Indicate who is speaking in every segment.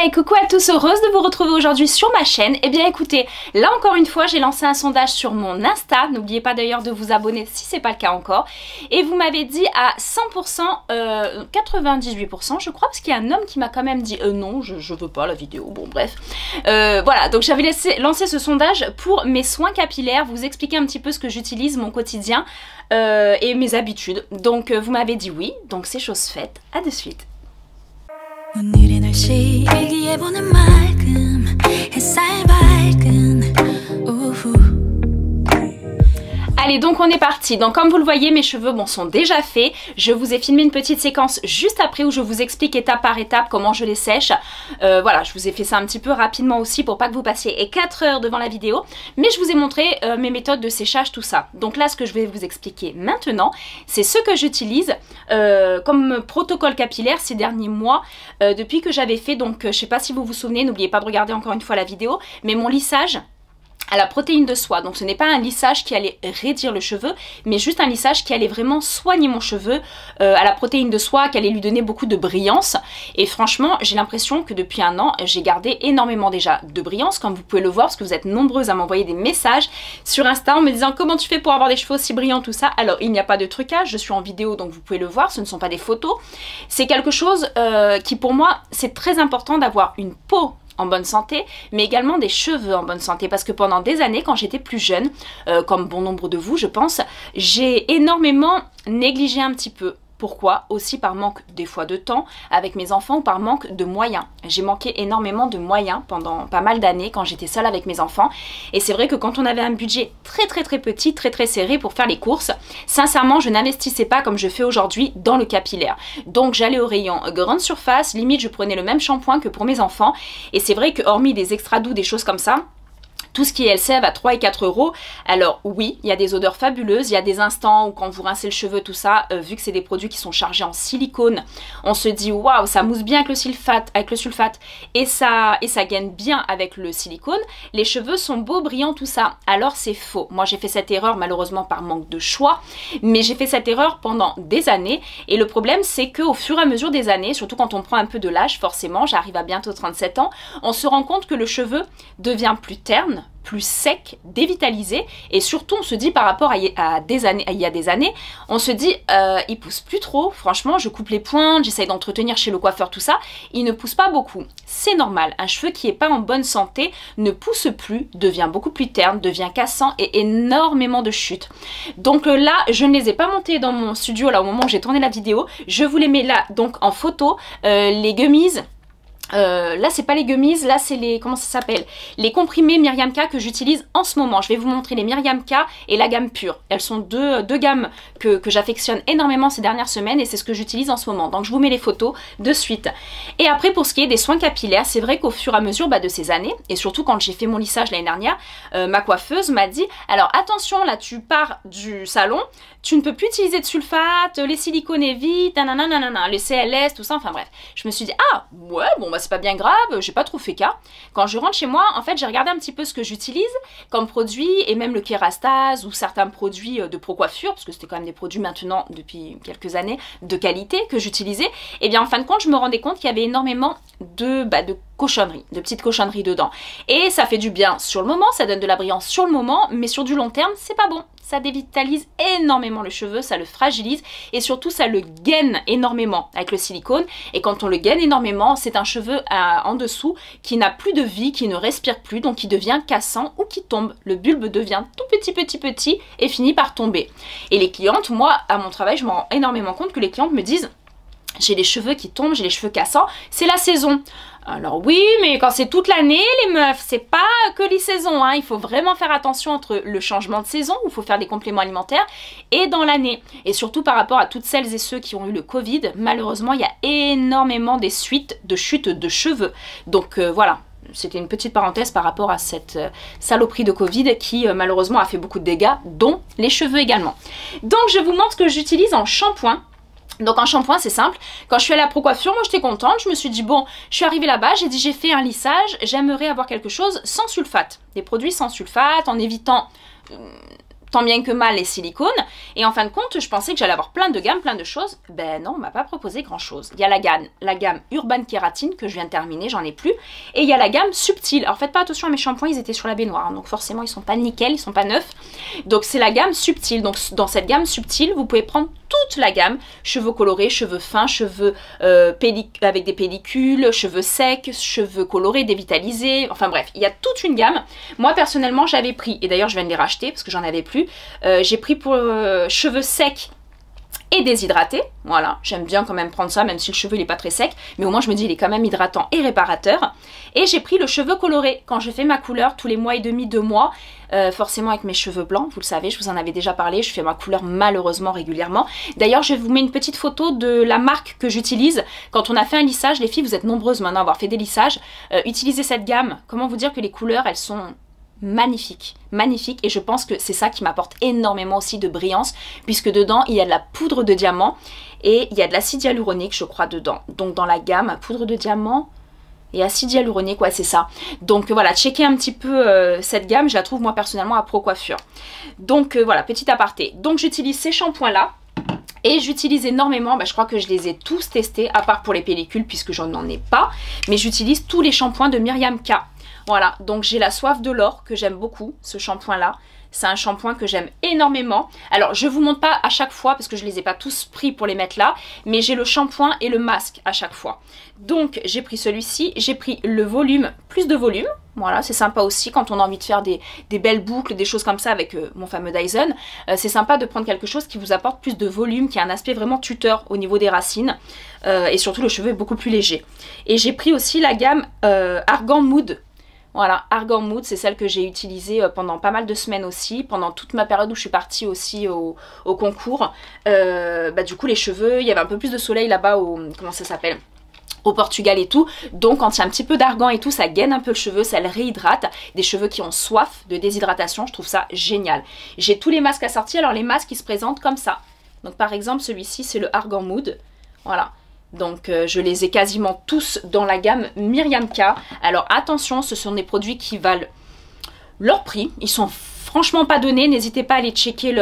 Speaker 1: Hey, coucou à tous, heureuse de vous retrouver aujourd'hui sur ma chaîne. Eh bien écoutez, là encore une fois j'ai lancé un sondage sur mon Insta, n'oubliez pas d'ailleurs de vous abonner si c'est pas le cas encore. Et vous m'avez dit à 100%, 98% je crois, parce qu'il y a un homme qui m'a quand même dit non, je veux pas la vidéo, bon bref. Voilà, donc j'avais lancé ce sondage pour mes soins capillaires, vous expliquer un petit peu ce que j'utilise, mon quotidien et mes habitudes. Donc vous m'avez dit oui, donc c'est chose faite, à de suite. 오늘의 날씨 일기예보는 맑음 햇살 밝은 오후. Allez, donc on est parti. Donc comme vous le voyez, mes cheveux sont déjà faits. Je vous ai filmé une petite séquence juste après où je vous explique étape par étape comment je les sèche. Voilà, je vous ai fait ça un petit peu rapidement aussi pour pas que vous passiez 4 heures devant la vidéo. Mais je vous ai montré mes méthodes de séchage, tout ça. Donc là, ce que je vais vous expliquer maintenant, c'est ce que j'utilise comme protocole capillaire ces derniers mois. Depuis que j'avais fait, donc je sais pas si vous vous souvenez, n'oubliez pas de regarder encore une fois la vidéo, mais mon lissage à la protéine de soie. Donc ce n'est pas un lissage qui allait raidir le cheveu, mais juste un lissage qui allait vraiment soigner mon cheveu à la protéine de soie, qui allait lui donner beaucoup de brillance. Et franchement, j'ai l'impression que depuis un an, j'ai gardé énormément déjà de brillance, comme vous pouvez le voir, parce que vous êtes nombreuses à m'envoyer des messages sur Insta en me disant comment tu fais pour avoir des cheveux aussi brillants, tout ça. Alors il n'y a pas de trucage, je suis en vidéo donc vous pouvez le voir, ce ne sont pas des photos. C'est quelque chose qui pour moi, c'est très important d'avoir une peau en bonne santé, mais également des cheveux en bonne santé, parce que pendant des années, quand j'étais plus jeune, comme bon nombre de vous je pense, j'ai énormément négligé un petit peu. Pourquoi? Aussi par manque des fois de temps avec mes enfants ou par manque de moyens. J'ai manqué énormément de moyens pendant pas mal d'années quand j'étais seule avec mes enfants. Et c'est vrai que quand on avait un budget très petit, très serré pour faire les courses, sincèrement je n'investissais pas comme je fais aujourd'hui dans le capillaire. Donc j'allais au rayon grande surface, limite je prenais le même shampoing que pour mes enfants. Et c'est vrai que hormis des extra doux, des choses comme ça, tout ce qui est LCF à 3 et 4 euros, alors oui, il y a des odeurs fabuleuses, il y a des instants où quand vous rincez le cheveu, tout ça, vu que c'est des produits qui sont chargés en silicone, on se dit waouh, ça mousse bien avec le sulfate et ça gaine bien avec le silicone, les cheveux sont beaux, brillants, tout ça. Alors c'est faux. Moi j'ai fait cette erreur malheureusement par manque de choix, mais j'ai fait cette erreur pendant des années et le problème c'est qu'au fur et à mesure des années, surtout quand on prend un peu de l'âge, forcément, j'arrive à bientôt 37 ans, on se rend compte que le cheveu devient plus terne, plus sec, dévitalisé, et surtout on se dit par rapport à il y a des années, on se dit il pousse plus trop, franchement je coupe les pointes, j'essaye d'entretenir chez le coiffeur, tout ça, il ne pousse pas beaucoup. C'est normal, un cheveu qui n'est pas en bonne santé ne pousse plus, devient beaucoup plus terne, devient cassant et énormément de chutes. Donc là, je ne les ai pas montés dans mon studio là au moment où j'ai tourné la vidéo, je vous les mets là donc en photo, les gummies. Là c'est pas les gummies, là c'est les, comment ça s'appelle, les comprimés Miriam K que j'utilise en ce moment. Je vais vous montrer les Miriam K et la gamme pure. Elles sont deux gammes que j'affectionne énormément ces dernières semaines et c'est ce que j'utilise en ce moment. Donc je vous mets les photos de suite. Et après pour ce qui est des soins capillaires, c'est vrai qu'au fur et à mesure de ces années, et surtout quand j'ai fait mon lissage l'année dernière, ma coiffeuse m'a dit alors attention là tu pars du salon, tu ne peux plus utiliser de sulfate, les silicones évitent, nanana, les CLS, tout ça, enfin bref. Je me suis dit ah ouais bon bah c'est pas bien grave, j'ai pas trop fait cas. Quand je rentre chez moi, en fait, j'ai regardé un petit peu ce que j'utilise comme produit et même le Kerastase ou certains produits de Pro Coiffure, parce que c'était quand même des produits maintenant depuis quelques années de qualité que j'utilisais. Et bien en fin de compte, je me rendais compte qu'il y avait énormément de cochonneries, de petites cochonneries dedans. Et ça fait du bien sur le moment, ça donne de la brillance sur le moment, mais sur du long terme, c'est pas bon. Ça dévitalise énormément le cheveu, ça le fragilise et surtout ça le gaine énormément avec le silicone. Et quand on le gaine énormément, c'est un cheveu en dessous qui n'a plus de vie, qui ne respire plus, donc qui devient cassant ou qui tombe. Le bulbe devient tout petit et finit par tomber. Et les clientes, moi, à mon travail, je me rends énormément compte que les clientes me disent j'ai les cheveux qui tombent, j'ai les cheveux cassants, c'est la saison. Alors oui, mais quand c'est toute l'année, les meufs, c'est pas que les saisons, hein. Il faut vraiment faire attention entre le changement de saison, où il faut faire des compléments alimentaires, et dans l'année. Et surtout par rapport à toutes celles et ceux qui ont eu le Covid, malheureusement, il y a énormément des suites de chutes de cheveux. Donc voilà. C'était une petite parenthèse par rapport à cette saloperie de Covid qui malheureusement a fait beaucoup de dégâts, dont les cheveux également. Donc je vous montre ce que j'utilise en shampoing. Donc en shampoing c'est simple, quand je suis allée à Pro Coiffure, moi j'étais contente, je me suis dit bon, je suis arrivée là-bas, j'ai dit j'ai fait un lissage, j'aimerais avoir quelque chose sans sulfate, des produits sans sulfate en évitant tant bien que mal les silicones. Et en fin de compte, je pensais que j'allais avoir plein de gammes, plein de choses. Ben non, on m'a pas proposé grand chose. Il y a la gamme Urban Kératine que je viens de terminer, j'en ai plus. Et il y a la gamme Subtil. Alors faites pas attention à mes shampoings, ils étaient sur la baignoire. Hein, donc forcément, ils sont pas nickel, ils sont pas neufs. Donc c'est la gamme Subtil. Donc dans cette gamme Subtil, vous pouvez prendre toute la gamme. Cheveux colorés, cheveux fins, cheveux avec des pellicules, cheveux secs, cheveux colorés, dévitalisés. Enfin bref, il y a toute une gamme. Moi personnellement, j'avais pris, et d'ailleurs je viens de les racheter parce que j'en avais plus. J'ai pris pour cheveux secs et déshydraté, voilà, j'aime bien quand même prendre ça, même si le cheveu il est pas très sec, mais au moins je me dis il est quand même hydratant et réparateur. Et j'ai pris le cheveu coloré, quand je fais ma couleur tous les mois et demi, 2 mois, forcément avec mes cheveux blancs, vous le savez, je vous en avais déjà parlé, je fais ma couleur malheureusement régulièrement. D'ailleurs je vous mets une petite photo de la marque que j'utilise, quand on a fait un lissage, les filles vous êtes nombreuses maintenant à avoir fait des lissages, utilisez cette gamme, comment vous dire que les couleurs elles sont magnifique, magnifique, et je pense que c'est ça qui m'apporte énormément aussi de brillance, puisque dedans il y a de la poudre de diamant et il y a de l'acide hyaluronique je crois dedans, donc dans la gamme poudre de diamant et acide hyaluronique, ouais c'est ça. Donc voilà, checkez un petit peu cette gamme, je la trouve moi personnellement à Pro Coiffure. Donc voilà, petit aparté, donc j'utilise ces shampoings là. Et j'utilise énormément, je crois que je les ai tous testés, à part pour les pellicules puisque j'en ai pas, mais j'utilise tous les shampoings de Myriam K. Voilà, donc j'ai la Soif de l'or que j'aime beaucoup, ce shampoing là. C'est un shampoing que j'aime énormément. Alors je vous montre pas à chaque fois parce que je les ai pas tous pris pour les mettre là, mais j'ai le shampoing et le masque à chaque fois. Donc j'ai pris celui-ci, j'ai pris le volume, plus de volume. Voilà, c'est sympa aussi quand on a envie de faire des belles boucles, des choses comme ça avec mon fameux Dyson. C'est sympa de prendre quelque chose qui vous apporte plus de volume, qui a un aspect vraiment tuteur au niveau des racines. Et surtout le cheveu est beaucoup plus léger. Et j'ai pris aussi la gamme Argan Mood. Voilà, Argan Mood, c'est celle que j'ai utilisée pendant pas mal de semaines aussi, pendant toute ma période où je suis partie aussi au concours. Du coup les cheveux, il y avait un peu plus de soleil là-bas comment ça s'appelle, au Portugal et tout, donc quand il y a un petit peu d'argan et tout, ça gaine un peu le cheveu, ça le réhydrate. Des cheveux qui ont soif de déshydratation, je trouve ça génial. J'ai tous les masques assortis, alors les masques ils se présentent comme ça. Donc par exemple celui-ci c'est le Argan Mood, voilà. Donc je les ai quasiment tous dans la gamme Myriam K. Alors attention, ce sont des produits qui valent leur prix. Ils sont franchement pas donnés. N'hésitez pas à aller checker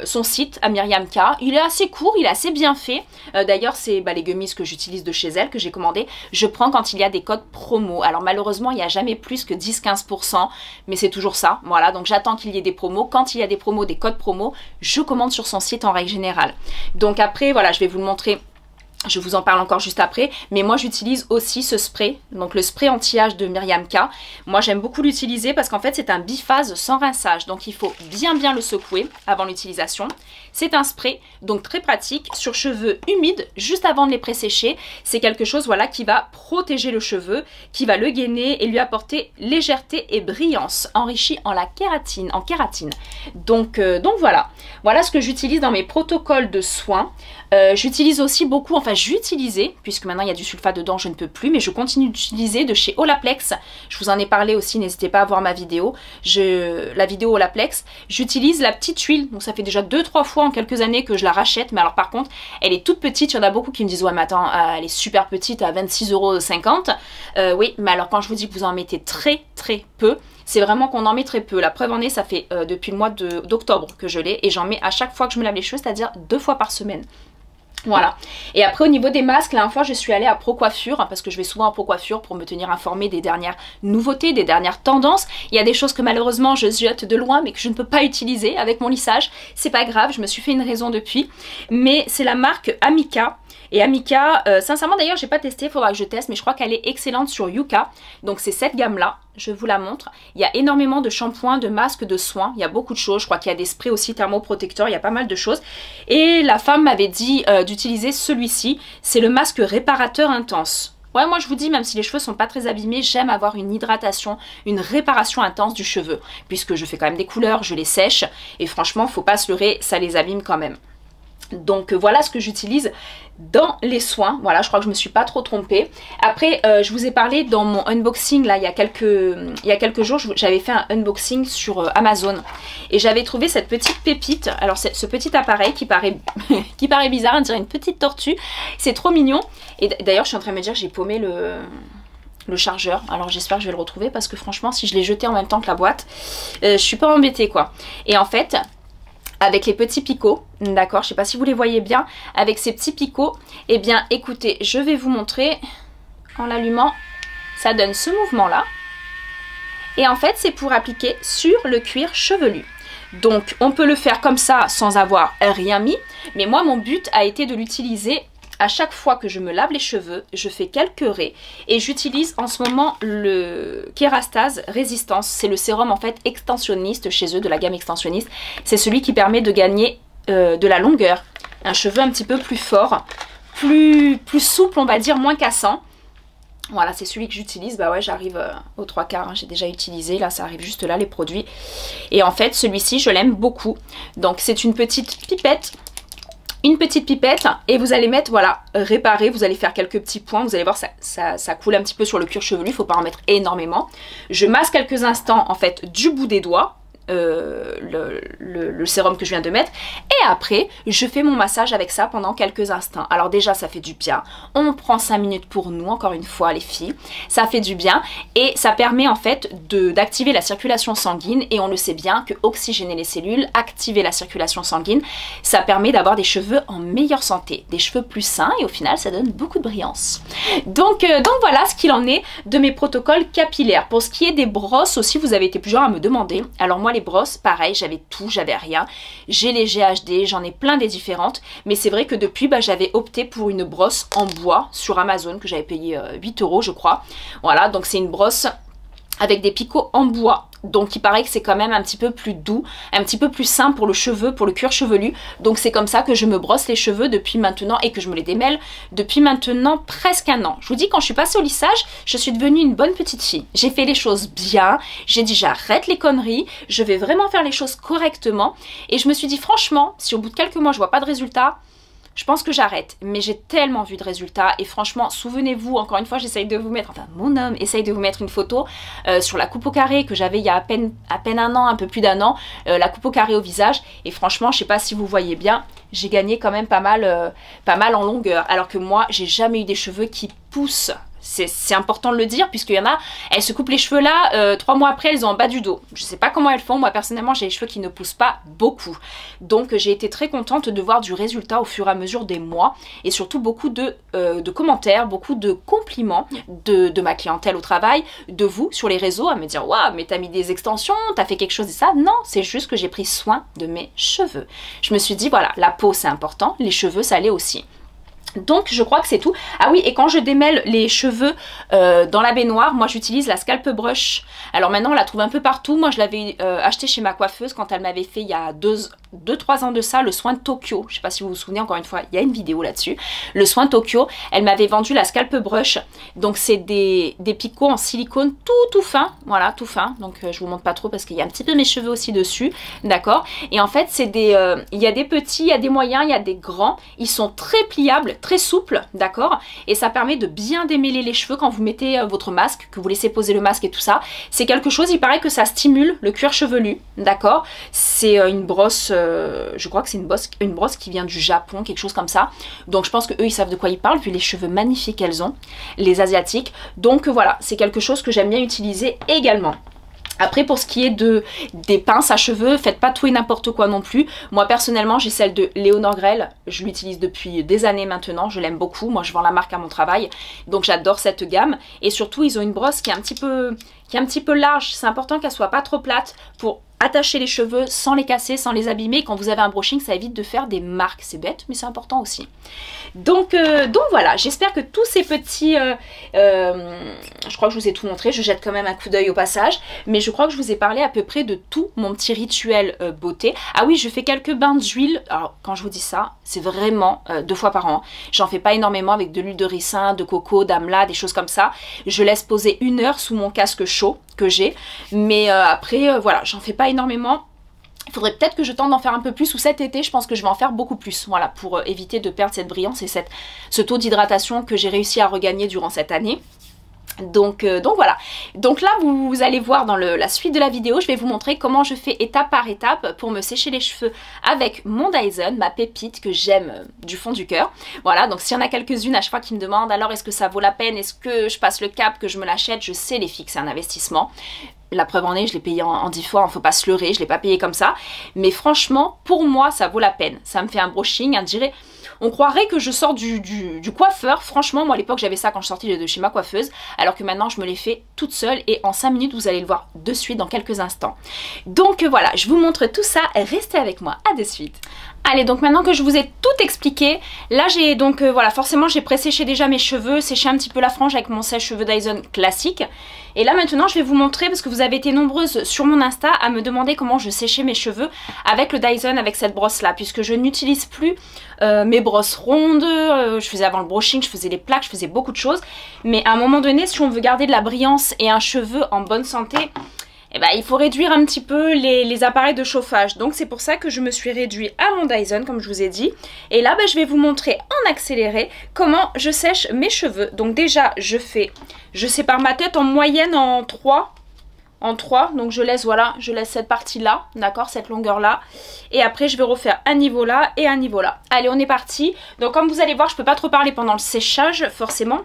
Speaker 1: son site à Myriam K. Il est assez court, il est assez bien fait. D'ailleurs c'est les gummies que j'utilise de chez elle, que j'ai commandé. Je prends quand il y a des codes promo. Alors malheureusement il n'y a jamais plus que 10-15%. Mais c'est toujours ça. Voilà, donc j'attends qu'il y ait des promos. Quand il y a des promos, des codes promo, je commande sur son site en règle générale. Donc après voilà, je vais vous le montrer. Je vous en parle encore juste après, mais moi j'utilise aussi ce spray, donc le spray anti-âge de Myriam K. Moi j'aime beaucoup l'utiliser parce qu'en fait c'est un biphase sans rinçage, donc il faut bien le secouer avant l'utilisation. C'est un spray, donc très pratique, sur cheveux humides, juste avant de les pré-sécher. C'est quelque chose voilà, qui va protéger le cheveu, qui va le gainer et lui apporter légèreté et brillance, enrichi en kératine. Donc voilà, voilà ce que j'utilise dans mes protocoles de soins. J'utilise aussi beaucoup, enfin j'utilisais, puisque maintenant il y a du sulfate dedans, je ne peux plus, mais je continue d'utiliser de chez Olaplex. Je vous en ai parlé aussi, n'hésitez pas à voir ma vidéo, la vidéo Olaplex. J'utilise la petite huile, donc ça fait déjà 2-3 fois en quelques années que je la rachète, mais alors par contre, elle est toute petite. Il y en a beaucoup qui me disent, ouais mais attends, elle est super petite à 26,50 €. Oui, mais alors quand je vous dis que vous en mettez très peu, c'est vraiment qu'on en met très peu. La preuve en est, ça fait depuis le mois d'octobre que je l'ai, et j'en mets à chaque fois que je me lave les cheveux, c'est-à-dire 2 fois par semaine. Voilà. Et après au niveau des masques, la dernière fois je suis allée à Pro Coiffure, parce que je vais souvent à Pro Coiffure pour me tenir informée des dernières nouveautés, des dernières tendances. Il y a des choses que malheureusement je ziote de loin mais que je ne peux pas utiliser avec mon lissage. C'est pas grave, je me suis fait une raison depuis. Mais c'est la marque Amika. Et Amika, sincèrement d'ailleurs j'ai pas testé, il faudra que je teste, mais je crois qu'elle est excellente sur Yuka. Donc c'est cette gamme là, je vous la montre. Il y a énormément de shampoings, de masques, de soins, il y a beaucoup de choses. Je crois qu'il y a des sprays aussi thermoprotecteurs, il y a pas mal de choses. Et la femme m'avait dit d'utiliser celui-ci, c'est le masque réparateur intense. Ouais, moi je vous dis, même si les cheveux sont pas très abîmés, j'aime avoir une hydratation, une réparation intense du cheveu. Puisque je fais quand même des couleurs, je les sèche, et franchement faut pas se leurrer, ça les abîme quand même. Donc voilà ce que j'utilise dans les soins. Voilà, je crois que je me suis pas trop trompée. Après, je vous ai parlé dans mon unboxing, là, il y a quelques jours, j'avais fait un unboxing sur Amazon. Et j'avais trouvé cette petite pépite. Alors, ce petit appareil qui paraît, qui paraît bizarre, on dirait une petite tortue. C'est trop mignon. Et d'ailleurs, je suis en train de me dire, j'ai paumé le chargeur. Alors, j'espère que je vais le retrouver parce que franchement, si je l'ai jeté en même temps que la boîte, je suis pas embêtée, quoi. Et en fait, avec les petits picots, d'accord, je sais pas si vous les voyez bien, avec ces petits picots, eh bien écoutez, je vais vous montrer en l'allumant, ça donne ce mouvement là, et en fait c'est pour appliquer sur le cuir chevelu. Donc on peut le faire comme ça sans avoir rien mis, mais moi mon but a été de l'utiliser à chaque fois que je me lave les cheveux, je fais quelques raies et j'utilise en ce moment le Kérastase Résistance. C'est le sérum en fait extensionniste chez eux, de la gamme extensionniste. C'est celui qui permet de gagner de la longueur, un cheveu un petit peu plus fort, plus souple on va dire, moins cassant. Voilà, c'est celui que j'utilise. Bah ouais, j'arrive aux 3/4, hein, j'ai déjà utilisé. Là, ça arrive juste là, les produits. Et en fait, celui-ci, je l'aime beaucoup. Donc, c'est une petite pipette. Une petite pipette. Et vous allez mettre, voilà, réparer. Vous allez faire quelques petits points. Vous allez voir, ça coule un petit peu sur le cuir chevelu. Il ne faut pas en mettre énormément. Je masse quelques instants, en fait, du bout des doigts. Le sérum que je viens de mettre, et après je fais mon massage avec ça pendant quelques instants. Alors déjà ça fait du bien, on prend 5 minutes pour nous, encore une fois les filles, ça fait du bien et ça permet en fait d'activer la circulation sanguine, et on le sait bien que oxygéner les cellules, activer la circulation sanguine, ça permet d'avoir des cheveux en meilleure santé, des cheveux plus sains, et au final ça donne beaucoup de brillance. Donc voilà ce qu'il en est de mes protocoles capillaires. Pour ce qui est des brosses aussi, vous avez été plusieurs à me demander. Alors moi les brosses, pareil, j'avais tout, j'avais rien. J'ai les GHD, j'en ai plein des différentes. Mais c'est vrai que depuis, j'avais opté pour une brosse en bois sur Amazon que j'avais payé 8 € je crois. Voilà, donc c'est une brosse avec des picots en bois. Donc il paraît que c'est quand même un petit peu plus doux, un petit peu plus sain pour le cheveu, pour le cuir chevelu. Donc c'est comme ça que je me brosse les cheveux depuis maintenant, et que je me les démêle depuis maintenant presque un an. Je vous dis, quand je suis passée au lissage, je suis devenue une bonne petite fille. J'ai fait les choses bien, j'ai dit j'arrête les conneries, je vais vraiment faire les choses correctement. Et je me suis dit franchement, si au bout de quelques mois je vois pas de résultat, je pense que j'arrête. Mais j'ai tellement vu de résultats, et franchement, souvenez-vous, encore une fois, j'essaye de vous mettre, enfin mon homme essaye de vous mettre une photo sur la coupe au carré que j'avais il y a à peine un an, un peu plus d'un an, la coupe au carré au visage, et franchement, je sais pas si vous voyez bien, j'ai gagné quand même pas mal en longueur, alors que moi, j'ai jamais eu des cheveux qui poussent. C'est important de le dire, puisqu'il y en a, elles se coupent les cheveux là, 3 mois après elles ont en bas du dos. Je sais pas comment elles font, moi personnellement j'ai les cheveux qui ne poussent pas beaucoup. Donc j'ai été très contente de voir du résultat au fur et à mesure des mois, et surtout beaucoup de commentaires, beaucoup de compliments de ma clientèle au travail, de vous sur les réseaux, à me dire waouh, mais t'as mis des extensions, t'as fait quelque chose et ça. Non, c'est juste que j'ai pris soin de mes cheveux. Je me suis dit voilà, la peau c'est important, les cheveux ça l'est aussi. Donc je crois que c'est tout. Ah oui, et quand je démêle les cheveux dans la baignoire, moi j'utilise la scalp brush. Alors maintenant on la trouve un peu partout. Moi je l'avais acheté chez ma coiffeuse quand elle m'avait fait il y a 2-3 ans de ça le soin de Tokyo. Je sais pas si vous vous souvenez, encore une fois il y a une vidéo là-dessus. Le soin Tokyo, elle m'avait vendu la scalp brush. Donc c'est des picots en silicone tout fin. Voilà, tout fin. Donc je vous montre pas trop parce qu'il y a un petit peu mes cheveux aussi dessus. D'accord. Et en fait c'est des... il y a des petits, il y a des moyens, il y a des grands. Ils sont très pliables, très souple, d'accord, et ça permet de bien démêler les cheveux quand vous mettez votre masque, que vous laissez poser le masque et tout ça. C'est quelque chose, il paraît que ça stimule le cuir chevelu, d'accord. C'est une brosse, je crois que c'est une brosse qui vient du Japon, quelque chose comme ça. Donc je pense que eux ils savent de quoi ils parlent, vu les cheveux magnifiques qu'elles ont, les asiatiques. Donc voilà, c'est quelque chose que j'aime bien utiliser également. Après pour ce qui est des pinces à cheveux, faites pas tout et n'importe quoi non plus. Moi personnellement j'ai celle de Léonore Grell, je l'utilise depuis des années maintenant, je l'aime beaucoup. Moi je vends la marque à mon travail, donc j'adore cette gamme. Et surtout ils ont une brosse qui est un petit peu large, c'est important qu'elle soit pas trop plate pour attacher les cheveux sans les casser, sans les abîmer. Quand vous avez un brushing, ça évite de faire des marques. C'est bête, mais c'est important aussi. Donc voilà, j'espère que tous ces petits... je crois que je vous ai tout montré. Je jette quand même un coup d'œil au passage. Mais je crois que je vous ai parlé à peu près de tout mon petit rituel beauté. Ah oui, je fais quelques bains d'huile. Alors, quand je vous dis ça, c'est vraiment 2 fois par an. J'en fais pas énormément avec de l'huile de ricin, de coco, d'amla, des choses comme ça. Je laisse poser 1 heure sous mon casque chaud que j'ai. Mais après, voilà, j'en fais pas énormément. Il faudrait peut-être que je tente d'en faire un peu plus, ou cet été je pense que je vais en faire beaucoup plus, voilà, pour éviter de perdre cette brillance et ce taux d'hydratation que j'ai réussi à regagner durant cette année. Donc voilà, donc là vous allez voir dans la suite de la vidéo, je vais vous montrer comment je fais étape par étape pour me sécher les cheveux avec mon Dyson, ma pépite que j'aime du fond du cœur. Voilà, donc s'il y en a quelques-unes à chaque fois qui me demandent alors est-ce que ça vaut la peine, est-ce que je passe le cap, que je me l'achète, je sais les filles que c'est un investissement. La preuve en est, je l'ai payé en 10 fois, faut pas se leurrer, je l'ai pas payé comme ça. Mais franchement, pour moi, ça vaut la peine. Ça me fait un brushing, un dirait... On croirait que je sors du coiffeur. Franchement, moi à l'époque j'avais ça quand je sortais de chez ma coiffeuse. Alors que maintenant je me l'ai fait toute seule. Et en 5 minutes vous allez le voir de suite dans quelques instants. Donc voilà, je vous montre tout ça. Restez avec moi, à de suite. Allez, donc maintenant que je vous ai tout expliqué, là j'ai donc voilà, forcément j'ai pré-séché déjà mes cheveux, séché un petit peu la frange avec mon sèche-cheveux Dyson classique. Et là maintenant je vais vous montrer, parce que vous avez été nombreuses sur mon Insta à me demander comment je séchais mes cheveux avec le Dyson, avec cette brosse là, puisque je n'utilise plus mes brosses rondes. Je faisais avant le brushing, je faisais les plaques, je faisais beaucoup de choses. Mais à un moment donné, si on veut garder de la brillance et un cheveu en bonne santé, eh ben, il faut réduire un petit peu les appareils de chauffage. Donc c'est pour ça que je me suis réduit à mon Dyson, comme je vous ai dit. Et là, ben, je vais vous montrer en accéléré comment je sèche mes cheveux. Donc déjà, je sépare ma tête en moyenne en 3. Donc je laisse, voilà, je laisse cette partie-là, d'accord, cette longueur-là. Et après, je vais refaire un niveau là et un niveau là. Allez, on est parti. Donc comme vous allez voir, je peux pas trop parler pendant le séchage, forcément,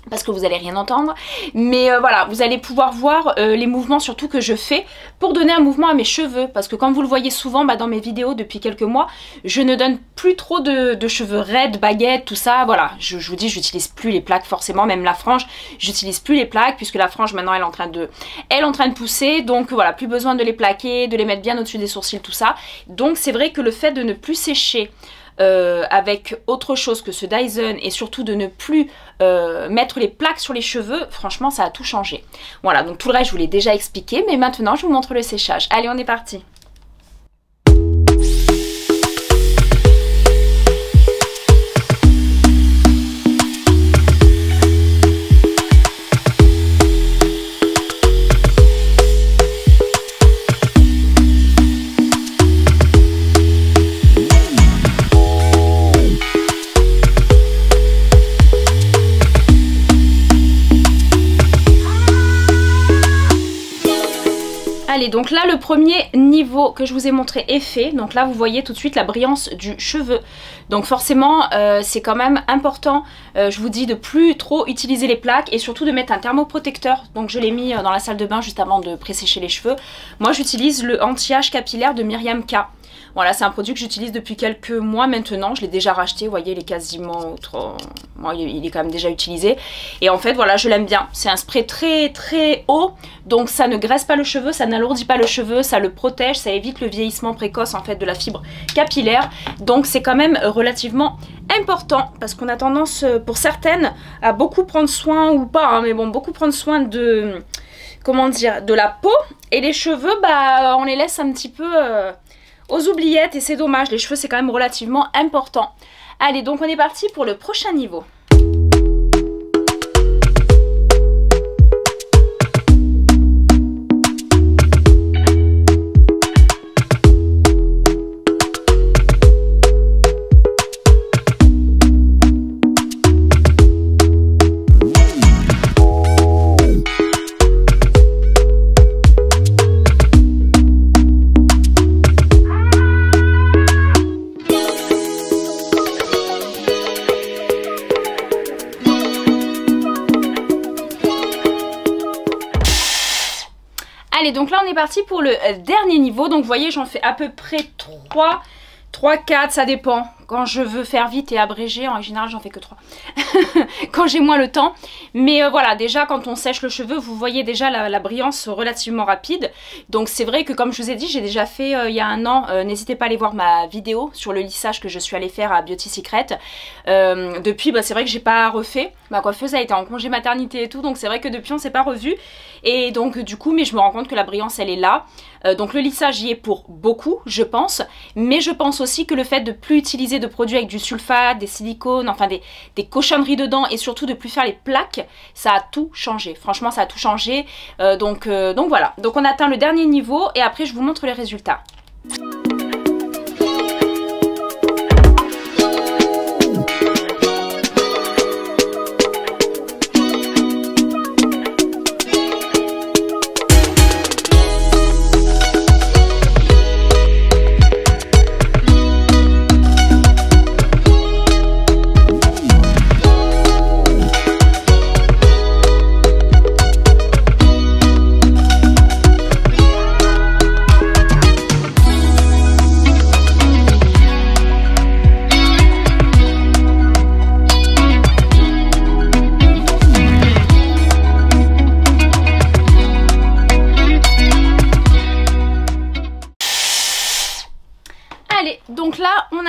Speaker 1: parce que vous allez rien entendre, mais voilà, vous allez pouvoir voir les mouvements surtout que je fais pour donner un mouvement à mes cheveux, parce que comme vous le voyez souvent dans mes vidéos depuis quelques mois, je ne donne plus trop de cheveux raides, baguettes, tout ça, voilà, je vous dis, j'utilise plus les plaques forcément, même la frange, j'utilise plus les plaques, puisque la frange maintenant elle est en train de pousser, donc voilà, plus besoin de les plaquer, de les mettre bien au-dessus des sourcils, tout ça. Donc c'est vrai que le fait de ne plus sécher avec autre chose que ce Dyson, et surtout de ne plus mettre les plaques sur les cheveux, franchement ça a tout changé. Voilà, donc tout le reste je vous l'ai déjà expliqué, mais maintenant je vous montre le séchage. Allez, on est parti. Allez, donc là le premier niveau que je vous ai montré est fait. Donc là vous voyez tout de suite la brillance du cheveu. Donc forcément c'est quand même important, je vous dis, de plus trop utiliser les plaques et surtout de mettre un thermoprotecteur. Donc je l'ai mis dans la salle de bain juste avant de pré-sécher les cheveux. Moi j'utilise le anti-âge capillaire de Myriam K. Voilà, c'est un produit que j'utilise depuis quelques mois maintenant. Je l'ai déjà racheté, vous voyez, il est quasiment... Bon, il est quand même déjà utilisé. Et en fait, voilà, je l'aime bien. C'est un spray très très haut, donc ça ne graisse pas le cheveu, ça n'alourdit pas le cheveu, ça le protège, ça évite le vieillissement précoce en fait de la fibre capillaire. Donc c'est quand même relativement important, parce qu'on a tendance, pour certaines, à beaucoup prendre soin, ou pas, hein, mais bon, beaucoup prendre soin de... Comment dire, de la peau. Et les cheveux, bah, on les laisse un petit peu... aux oubliettes, et c'est dommage, les cheveux c'est quand même relativement important. Allez, donc on est parti pour le prochain niveau. Allez, donc là on est parti pour le dernier niveau. Donc vous voyez, j'en fais à peu près 3, 4, ça dépend. Quand je veux faire vite et abréger, en général j'en fais que 3. Quand j'ai moins le temps. Mais voilà, déjà quand on sèche le cheveu, vous voyez déjà la brillance relativement rapide. Donc c'est vrai que comme je vous ai dit, j'ai déjà fait il y a un an. N'hésitez pas à aller voir ma vidéo sur le lissage que je suis allée faire à Beauty Secret. Depuis, bah, c'est vrai que j'ai pas refait. Ma coiffeuse a été en congé maternité et tout. Donc c'est vrai que depuis on s'est pas revu. Et donc du coup, mais je me rends compte que la brillance elle est là. Donc le lissage y est pour beaucoup, je pense. Mais je pense aussi que le fait de plus utiliser de produits avec du sulfate, des silicones, enfin des cochonneries dedans, et surtout de plus faire les plaques, ça a tout changé. Franchement ça a tout changé. Donc voilà, donc on atteint le dernier niveau et après je vous montre les résultats.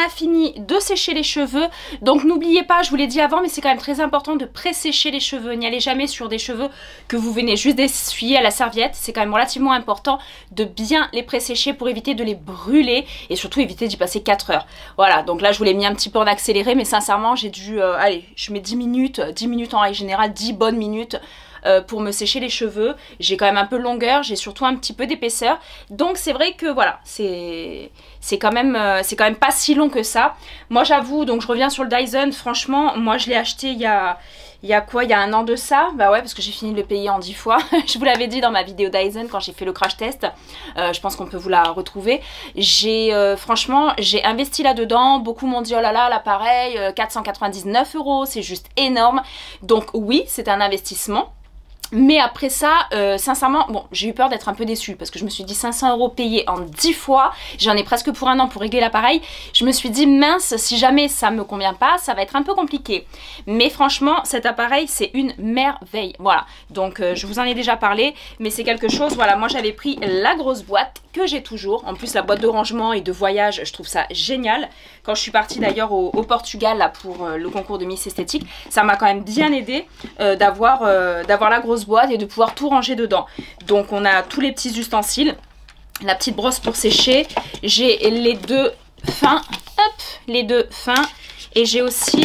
Speaker 1: a fini de sécher les cheveux. Donc n'oubliez pas, je vous l'ai dit avant, mais c'est quand même très important de pré-sécher les cheveux. N'y allez jamais sur des cheveux que vous venez juste d'essuyer à la serviette. C'est quand même relativement important de bien les pré-sécher pour éviter de les brûler et surtout éviter d'y passer 4 heures. Voilà, donc là je vous l'ai mis un petit peu en accéléré, mais sincèrement j'ai dû, allez, je mets 10 minutes en règle générale, 10 bonnes minutes pour me sécher les cheveux. J'ai quand même un peu de longueur, j'ai surtout un petit peu d'épaisseur, donc c'est vrai que voilà, c'est quand même pas si long que ça. Moi j'avoue, donc je reviens sur le Dyson, franchement moi je l'ai acheté il y a un an de ça. Bah ouais, parce que j'ai fini de le payer en 10 fois. Je vous l'avais dit dans ma vidéo Dyson quand j'ai fait le crash test. Je pense qu'on peut vous la retrouver. Franchement, j'ai investi là-dedans. Beaucoup m'ont dit, oh là là, l'appareil, 499 €, c'est juste énorme. Donc oui, c'est un investissement. Mais après ça, sincèrement, bon, j'ai eu peur d'être un peu déçue parce que je me suis dit 500 € payés en 10 fois, j'en ai presque pour un an pour régler l'appareil. Je me suis dit mince, si jamais ça me convient pas, ça va être un peu compliqué. Mais franchement, cet appareil, c'est une merveille. Voilà, donc je vous en ai déjà parlé, mais c'est quelque chose, voilà, moi j'avais pris la grosse boîte que j'ai toujours. En plus, la boîte de rangement et de voyage, je trouve ça génial. Quand je suis partie d'ailleurs au Portugal là, pour le concours de Miss Esthétique, ça m'a quand même bien aidé d'avoir la grosse boîte et de pouvoir tout ranger dedans. Donc on a tous les petits ustensiles, la petite brosse pour sécher, j'ai les deux fins, hop, les deux fins, et j'ai aussi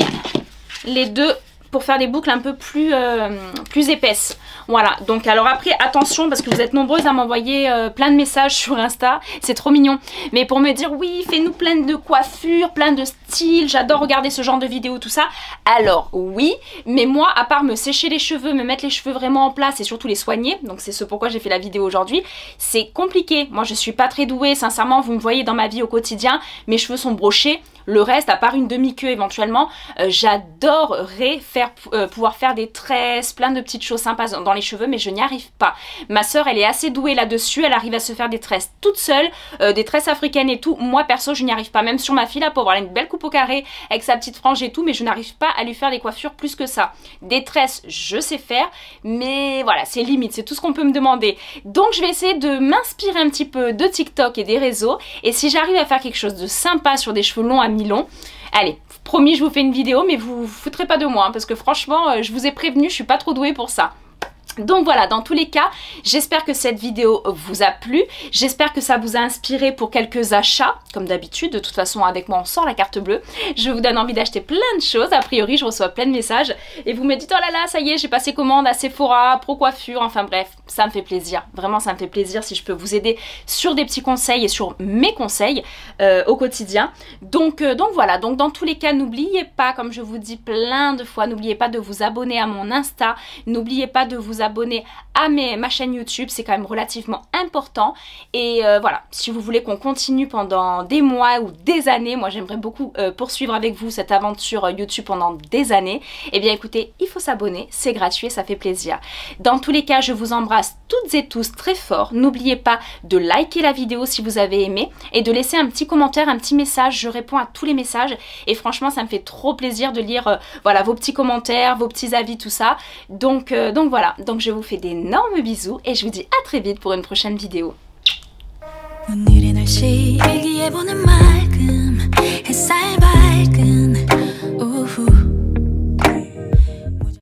Speaker 1: les deux pour faire des boucles un peu plus épaisses. Voilà, donc alors après attention parce que vous êtes nombreuses à m'envoyer plein de messages sur Insta, c'est trop mignon, mais pour me dire oui, fais-nous plein de coiffures, plein de styles, j'adore regarder ce genre de vidéos, tout ça. Alors oui, mais moi à part me sécher les cheveux, me mettre les cheveux vraiment en place et surtout les soigner, donc c'est ce pourquoi j'ai fait la vidéo aujourd'hui, c'est compliqué. Moi je suis pas très douée, sincèrement, vous me voyez dans ma vie au quotidien, mes cheveux sont brochés. Le reste, à part une demi-queue éventuellement, j'adorerais pouvoir faire des tresses, plein de petites choses sympas dans les cheveux, mais je n'y arrive pas. Ma soeur, elle est assez douée là-dessus, elle arrive à se faire des tresses toute seule, des tresses africaines et tout. Moi, perso, je n'y arrive pas. Même sur ma fille, là, pour avoir une belle coupe au carré, avec sa petite frange et tout, mais je n'arrive pas à lui faire des coiffures plus que ça. Des tresses, je sais faire, mais voilà, c'est limite, c'est tout ce qu'on peut me demander. Donc, je vais essayer de m'inspirer un petit peu de TikTok et des réseaux, et si j'arrive à faire quelque chose de sympa sur des cheveux longs à mi-long, allez, promis, je vous fais une vidéo, mais vous vous foutrez pas de moi, hein, parce que franchement, je vous ai prévenu, je suis pas trop douée pour ça. Donc voilà, dans tous les cas, j'espère que cette vidéo vous a plu, j'espère que ça vous a inspiré pour quelques achats, comme d'habitude, de toute façon avec moi on sort la carte bleue, je vous donne envie d'acheter plein de choses, a priori je reçois plein de messages, et vous me dites oh là là, ça y est, j'ai passé commande à Sephora, Pro Coiffure, enfin bref, ça me fait plaisir, vraiment ça me fait plaisir si je peux vous aider sur des petits conseils et sur mes conseils au quotidien. Donc voilà, donc dans tous les cas, n'oubliez pas, comme je vous dis plein de fois, n'oubliez pas de vous abonner à mon Insta, n'oubliez pas de vous abonner à ma chaîne YouTube, c'est quand même relativement important. Et voilà, si vous voulez qu'on continue pendant des mois ou des années, moi j'aimerais beaucoup poursuivre avec vous cette aventure YouTube pendant des années, et bien écoutez, il faut s'abonner, c'est gratuit et ça fait plaisir. Dans tous les cas, je vous embrasse toutes et tous très fort. N'oubliez pas de liker la vidéo si vous avez aimé et de laisser un petit commentaire, un petit message, je réponds à tous les messages et franchement ça me fait trop plaisir de lire voilà, vos petits commentaires, vos petits avis, tout ça. Donc voilà, donc je vous fais d'énormes bisous et je vous dis à très vite pour une prochaine vidéo. 오늘의 날씨 일기예보는 맑음 햇살 밝은 오후